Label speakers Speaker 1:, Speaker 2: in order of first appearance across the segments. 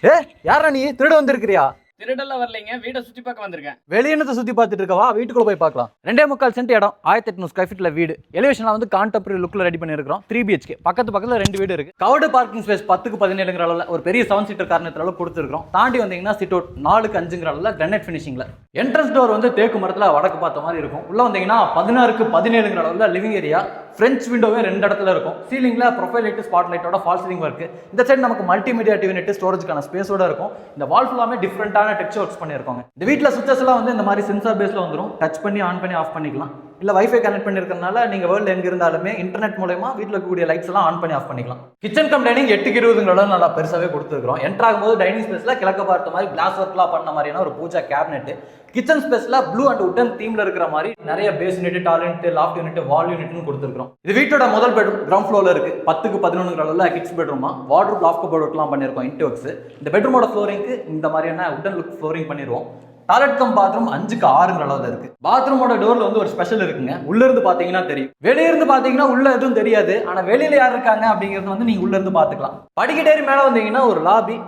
Speaker 1: ஏ யாரா நீ திருட வந்திருக்கிறியா?
Speaker 2: திருடெல்லாம் வரலைங்க, வீட்டை சுற்றி பார்க்க வந்திருக்கேன்.
Speaker 1: வெளியினத்தை சுற்றி பார்த்துட்டு இருக்கவா, வீட்டுக்குள்ள போய் பார்க்கலாம். 2.25 சென்ட் இடம், 1800 ஸ்கொயர் ஃபீட்ல வீடு. எலிவேஷன்ல வந்து கான்டெம்பரரி லுக்ல ரெடி பண்ணிருக்கோம். 3 BHK, பக்கத்துல 2 வீடு இருக்கு. கவர்டு பார்க்கிங் ஸ்பேஸ் 10க்கு 17ங்கிற அளவுல ஒரு பெரிய 7 சீட்டர் கார்னர் அளவு கொடுத்துருக்கோம். தாண்டி வந்தீங்கன்னா சிட் அவுட் 4க்கு 5ங்கிற அளவுல கிரானைட் ஃபினிஷிங்ல. என்ட்ரன்ஸ் டோர் வந்து தேக்கு மரத்துல வடக்கு பார்த்த மாதிரி இருக்கும். உள்ள வந்தீங்கன்னா 16க்கு 17ங்கிற அளவுல லிவிங் ஏரியா. ஃப்ரெஞ்ச் விண்டோவே 2 இடத்துல இருக்கும். சீலிங்ல ப்ரொஃபைல் லைட், ஸ்பாட் லைட்டோட ஃபால் சீலிங் ஒர்க். இந்த சைடு நமக்கு மல்டிமீடியா டிவி நெட் ஸ்டோரேஜ்க்கான ஸ்பேஸோட இருக்கும். இந்த வால் ஃபுல்லாமே டிஃப்ரெண்டான டெக்ஸ்சர் ஒர்க்ஸ் பண்ணிருக்கோம். இந்த வீட்ல சுவிட்சஸ் எல்லாம் வந்து இந்த மாதிரி சென்சார் பேஸ்ல வந்துரும். டச் பண்ணி ஆன் பண்ணி ஆஃப் பண்ணிக்கலாம். இல்ல வைஃபை கனெக்ட் பண்ணிருக்கறனால நீங்க வேர்ல்ட்ல எங்க இருந்தாலுமே இன்டர்நெட் மூலமா வீட்ல இருக்கக்கூடிய லைட்ஸ் எல்லாம் ஆன் பண்ணி ஆஃப் பண்ணிக்கலாம். கிச்சன் கம் டைனிங் 8க்கு 20ங்கிற நல்லா பெருசாவே கொடுத்துருக்கோம். என்டர் ஆகும்போது டைனிங் ஸ்பேஸ்ல கிழக்க பார்த்த மாதிரி கிளாஸ் ஒர்க்லாம் பண்ண மாதிரியான ஒரு பூஜா கேபினெட். கிச்சன் ஸ்பேஸ்ல ப்ளூ அண்ட் உட்டன் தீம்ல இருக்கிற மாதிரி நிறைய base unit, toilet, loft unit, wall யூனிட்னு கொடுத்துருக்கோம். இது வீட்டோட முதல் பெட்ரூம், கிரவுண்ட் ஃப்ளோர்ல இருக்கு. 10க்கு 11ங்கிற அளவுல கிட்ஸ் பெட்ரூமா. வார்ட்ரோப், லாஃப்ட் கபோர்ட் ஒர்க்லாம் பண்ணிருக்கோம். இன்டர்வொர்க்ஸ். இந்த பெட்ரூமோட ஃப்ளோரிங்க்கு இந்த மாதிரியான உட்டன் லுக் ஃப்ளோரிங் பண்ணிடுவோம். டாய்லெட் கம் பாத்ரூம் 5க்கு 6ங்கிற அளவுல இருக்கு. பாத்ரூமோட டோர்ல வந்து ஒரு ஸ்பெஷல் இருக்குங்க. உள்ள இருந்து பாத்தீங்கன்னா தெரியும், வெளிய இருந்து பாத்தீங்கன்னா உள்ள எதுவும் தெரியாது. ஆனா வெளியில யார் இருக்காங்க அப்படிங்கறது வந்து நீங்க உள்ள இருந்து பாத்துக்கலாம். படிக்கட்டேறி மேல வந்தீங்கன்னா ஒரு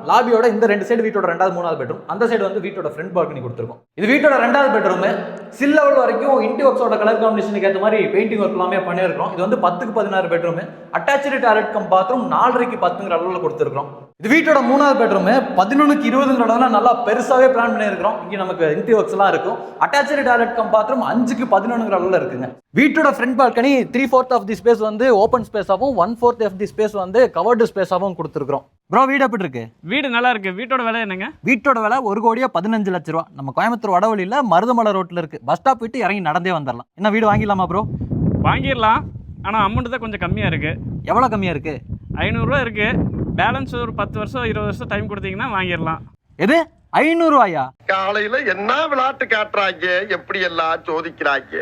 Speaker 1: லாபியோட இந்த 2 சைடு வீட்டோட 2வது 3வது பெட்ரூம். அந்த சைடு வந்து வீட்டோட ஃப்ரண்ட் பால்கனி கொடுத்துருக்கோம். இது வீட்டோட 2வது பெட்ரூம். சில் லெவல் வரைக்கும் இன்டர்வொர்க்ஸோட கலர் காம்பினேஷனுக்கு ஏற்ற மாதிரி பெயிண்டிங் ஒர்க் எல்லாமே பண்ணிருக்கோம். இது வந்து 10க்கு 16 bedroom. Attached toilet cum bathroom 4.5க்கு 10ங்கிற அளவுல கொடுத்துருக்கோம். இது வீட்டோட 3வது பெட்ரூம். 11க்கு 20ங்கிற அளவுல நல்லா பெருசாவே பிளான் பண்ணிருக்கோம். இங்க நமக்கு இன்டர்வொர்க்ஸ் எல்லாம் இருக்கும். அட்டாச்டு டாய்லெட் கம் பாத்ரூம் 5க்கு 11ங்கிற அளவுல இருக்குங்க. வீட்டோட front balcony 3/4 of the space வந்து ஓபன் ஸ்பேஸாவும் 1/4 ஆஃப் தி ஸ்பேஸ் வந்து கவர்டு ஸ்பேஸாவும் கொடுத்துருக்கோம். ப்ரோ, வீடு எப்படி இருக்கு?
Speaker 2: வீடு நல்லா இருக்கு. வீட்டோட விலை என்னங்க?
Speaker 1: வீட்டோட விலை 1,15 லட்ச ரூபா. நம்ம கோயம்புத்தூர் வடவழியில மருதமலை ரோட்ல இருக்கு. பஸ் ஸ்டாப் விட்டு இறங்கி நடந்தே வந்துடலாம். என்ன வீடு வாங்கிடலாமா ப்ரோ?
Speaker 2: வாங்கிடலாம். ஆனால் அமௌண்ட் தான் கொஞ்சம் கம்மியாக இருக்கு.
Speaker 1: எவ்வளோ கம்மியா இருக்கு?
Speaker 2: 500 ரூபா இருக்கு. பேலன்ஸ் ஒரு 10 வருஷம் 20 வருஷம் டைம் கொடுத்தீங்கன்னா வாங்கிடலாம்.
Speaker 1: எது 500 ரூபாயா?
Speaker 3: காலையில என்ன விளையாட்டு காட்டுறாங்க, எப்படி எல்லாம் சோதிக்கிறாங்க.